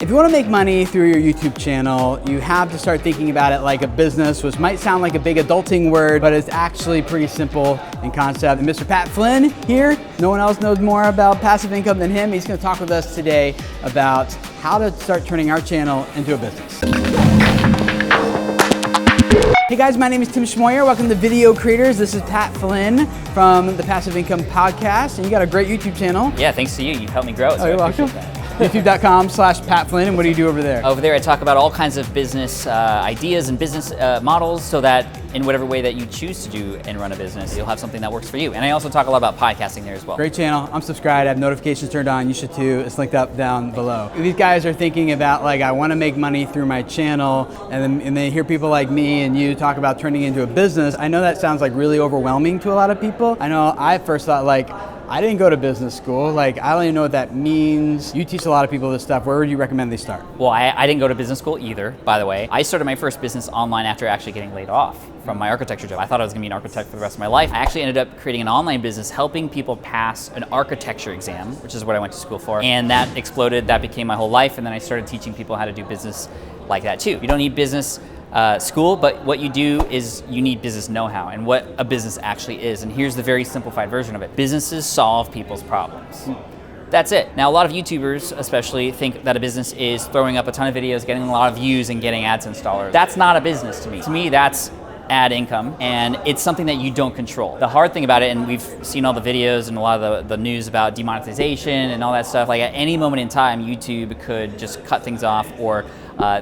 If you want to make money through your YouTube channel, you have to start thinking about it like a business, which might sound like a big adulting word, but it's actually pretty simple in concept. And Mr. Pat Flynn here, no one else knows more about passive income than him. He's going to talk with us today about how to start turning our channel into a business. Hey guys, my name is Tim Schmoyer. Welcome to Video Creators. This is Pat Flynn from the Passive Income Podcast, and you got a great YouTube channel. Yeah, thanks to you. You've helped me grow it, so you're welcome. YouTube.com/Pat Flynn, and what do you do over there? Over there I talk about all kinds of business ideas and business models so that in whatever way that you choose to do and run a business, you'll have something that works for you. And I also talk a lot about podcasting there as well. Great channel. I'm subscribed. I have notifications turned on. You should too. It's linked up down below. These guys are thinking about, like, I want to make money through my channel, and they hear people like me and you talk about turning it into a business. I know that sounds like really overwhelming to a lot of people. I know I first thought, like, I didn't go to business school. Like, I don't even know what that means. You teach a lot of people this stuff. Where would you recommend they start? Well, I didn't go to business school either, by the way. I started my first business online after actually getting laid off from my architecture job. I thought I was gonna be an architect for the rest of my life. I actually ended up creating an online business helping people pass an architecture exam, which is what I went to school for. And that exploded, that became my whole life. And then I started teaching people how to do business like that too. You don't need business school, but what you do is you need business know-how and what a business actually is. And here's the very simplified version of it. Businesses solve people's problems. That's it. Now, a lot of YouTubers especially think that a business is throwing up a ton of videos, getting a lot of views, and getting AdSense dollars. That's not a business to me. To me, that's ad income, and it's something that you don't control. The hard thing about it, and we've seen all the videos and a lot of the news about demonetization and all that stuff, like at any moment in time, YouTube could just cut things off or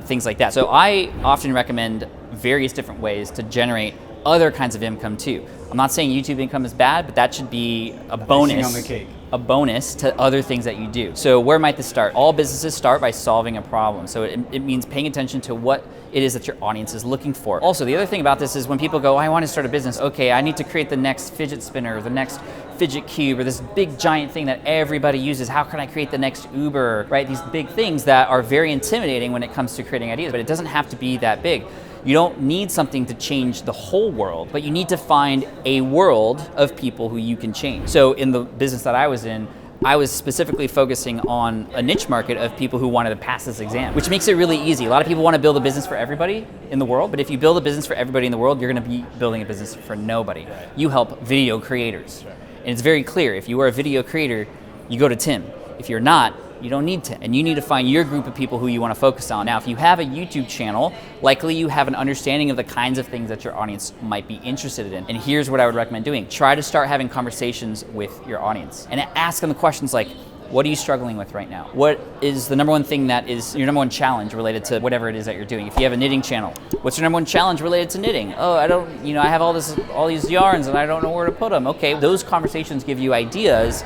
things like that. So I often recommend various different ways to generate other kinds of income too. I'm not saying YouTube income is bad, but that should be a bonus. On the cake. A bonus to other things that you do. So where might this start? All businesses start by solving a problem. So it means paying attention to what it is that your audience is looking for. Also, the other thing about this is when people go, I want to start a business, okay, I need to create the next fidget spinner, the next fidget cube, or this big giant thing that everybody uses. How can I create the next Uber, right? These big things that are very intimidating when it comes to creating ideas, but it doesn't have to be that big. You don't need something to change the whole world, but you need to find a world of people who you can change. So in the business that I was in, I was specifically focusing on a niche market of people who wanted to pass this exam, which makes it really easy. A lot of people want to build a business for everybody in the world, but if you build a business for everybody in the world, you're going to be building a business for nobody. You help video creators. And it's very clear, if you are a video creator, you go to Tim. If you're not, you don't need to, and you need to find your group of people who you want to focus on. Now, if you have a YouTube channel, likely you have an understanding of the kinds of things that your audience might be interested in. And here's what I would recommend doing. Try to start having conversations with your audience and ask them the questions like, what are you struggling with right now? What is the number one thing that is your number one challenge related to whatever it is that you're doing? If you have a knitting channel, what's your number one challenge related to knitting? Oh, I have all these yarns and I don't know where to put them. Okay, those conversations give you ideas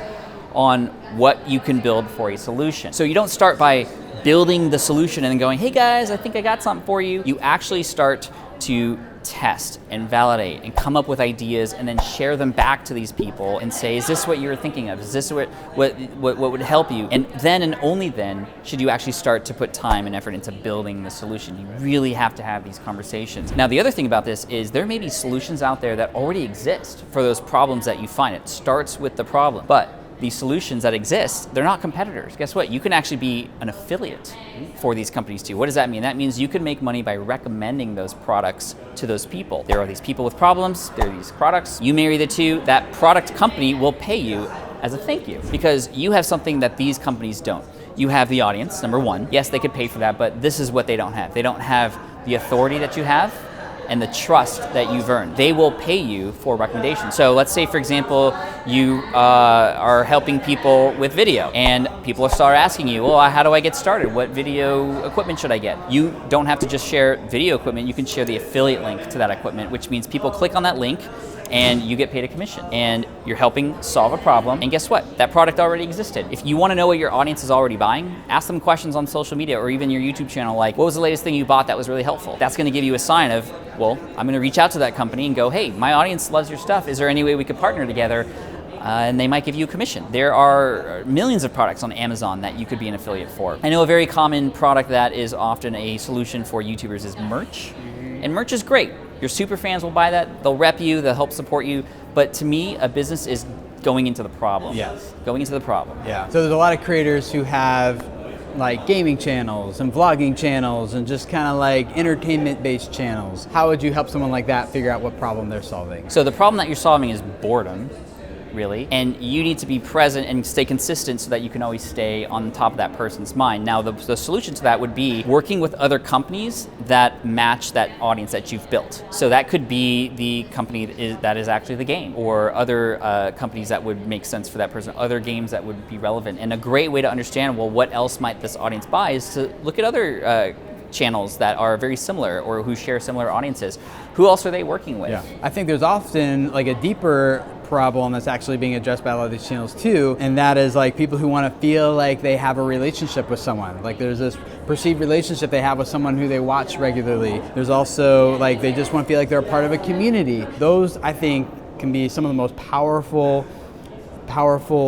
on what you can build for a solution. So you don't start by building the solution and then going, hey guys, I think I got something for you. You actually start to test and validate and come up with ideas and then share them back to these people and say, is this what you were thinking of? Is this what would help you? And then and only then should you actually start to put time and effort into building the solution. You really have to have these conversations. Now, the other thing about this is there may be solutions out there that already exist for those problems that you find. It starts with the problem, but these solutions that exist, they're not competitors. Guess what? You can actually be an affiliate for these companies too. What does that mean? That means you can make money by recommending those products to those people. There are these people with problems, there are these products. You marry the two, that product company will pay you as a thank you because you have something that these companies don't. You have the audience, number one. Yes, they could pay for that, but this is what they don't have. They don't have the authority that you have and the trust that you've earned. They will pay you for recommendations. So let's say, for example, you are helping people with video and people start asking you, well, how do I get started? What video equipment should I get? You don't have to just share video equipment, you can share the affiliate link to that equipment, which means people click on that link and you get paid a commission. And you're helping solve a problem. And guess what? That product already existed. If you want to know what your audience is already buying, ask them questions on social media or even your YouTube channel like, what was the latest thing you bought that was really helpful? That's going to give you a sign of, well, I'm going to reach out to that company and go, hey, my audience loves your stuff. Is there any way we could partner together? And they might give you a commission. There are millions of products on Amazon that you could be an affiliate for. I know a very common product that is often a solution for YouTubers is merch. And merch is great. Your super fans will buy that, they'll rep you, they'll help support you. But to me, a business is going into the problem. Yes. Going into the problem. Yeah. So there's a lot of creators who have like gaming channels and vlogging channels and just kind of like entertainment-based channels. How would you help someone like that figure out what problem they're solving? So the problem that you're solving is boredom, really, and you need to be present and stay consistent so that you can always stay on top of that person's mind. Now, the solution to that would be working with other companies that match that audience that you've built. So that could be the company that is actually the game, or other companies that would make sense for that person, other games that would be relevant. And a great way to understand, well, what else might this audience buy is to look at other channels that are very similar or who share similar audiences. Who else are they working with? Yeah, I think there's often like a deeper problem that's actually being addressed by a lot of these channels too, and that is like people who want to feel like they have a relationship with someone. Like there's this perceived relationship they have with someone who they watch regularly. There's also like they just want to feel like they're a part of a community. Those, I think, can be some of the most powerful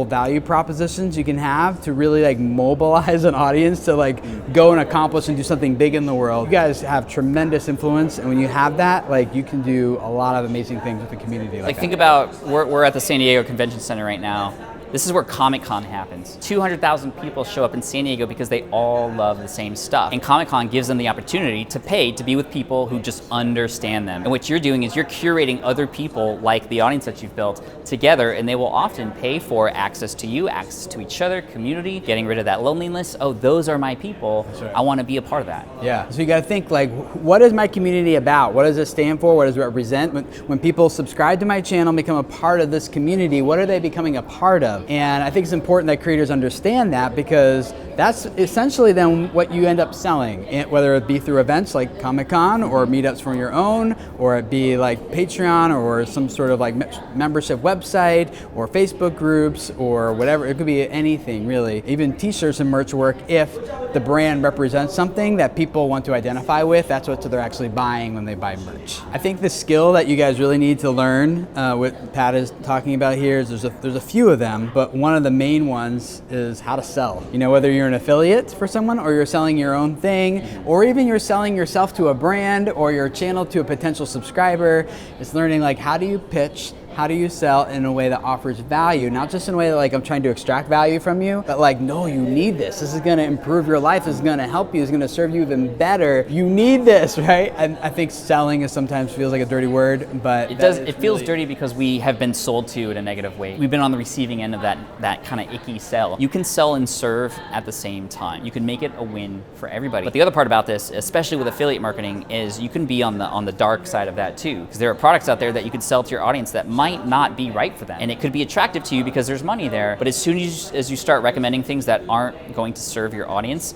value propositions you can have to really like mobilize an audience to like go and accomplish and do something big in the world. You guys have tremendous influence, and when you have that, like you can do a lot of amazing things with the community. Like think about, we're at the San Diego Convention Center right now. This is where Comic-Con happens. 200,000 people show up in San Diego because they all love the same stuff. And Comic-Con gives them the opportunity to pay to be with people who just understand them. And what you're doing is you're curating other people like the audience that you've built together, and they will often pay for access to you, access to each other, community, getting rid of that loneliness. Oh, those are my people. That's right. I want to be a part of that. Yeah, so you got to think like, what is my community about? What does it stand for? What does it represent? When people subscribe to my channel, become a part of this community, what are they becoming a part of? And I think it's important that creators understand that, because that's essentially then what you end up selling, whether it be through events like Comic-Con or meetups from your own, or it be like Patreon or some sort of like membership website or Facebook groups or whatever. It could be anything really, even t-shirts and merch work. If the brand represents something that people want to identify with, that's what they're actually buying when they buy merch. I think the skill that you guys really need to learn, what Pat is talking about here, is there's a few of them, but one of the main ones is how to sell. You know, whether you're an affiliate for someone, or you're selling your own thing, or even you're selling yourself to a brand or your channel to a potential subscriber, it's learning like, how do you pitch? How do you sell in a way that offers value? Not just in a way that like I'm trying to extract value from you, but like, no, you need this. This is gonna improve your life. This is gonna help you. It's gonna serve you even better. You need this, right? And I think selling is sometimes feels like a dirty word, but it does. It feels dirty because we have been sold to in a negative way. We've been on the receiving end of that kind of icky sell. You can sell and serve at the same time. You can make it a win for everybody. But the other part about this, especially with affiliate marketing, is you can be on the dark side of that too, because there are products out there that you could sell to your audience that might not be right for them. And it could be attractive to you because there's money there, but as soon as you start recommending things that aren't going to serve your audience,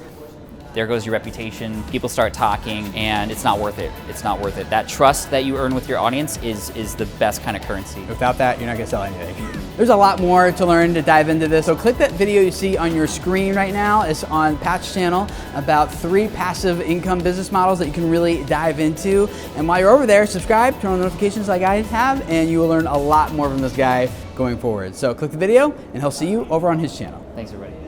there goes your reputation, people start talking, and it's not worth it. It's not worth it. That trust that you earn with your audience is the best kind of currency. Without that, you're not gonna sell anything. There's a lot more to learn to dive into this, so click that video you see on your screen right now. It's on Pat's channel about 3 passive income business models that you can really dive into. And while you're over there, subscribe, turn on notifications like I have, and you will learn a lot more from this guy going forward. So click the video, and he'll see you over on his channel. Thanks, everybody.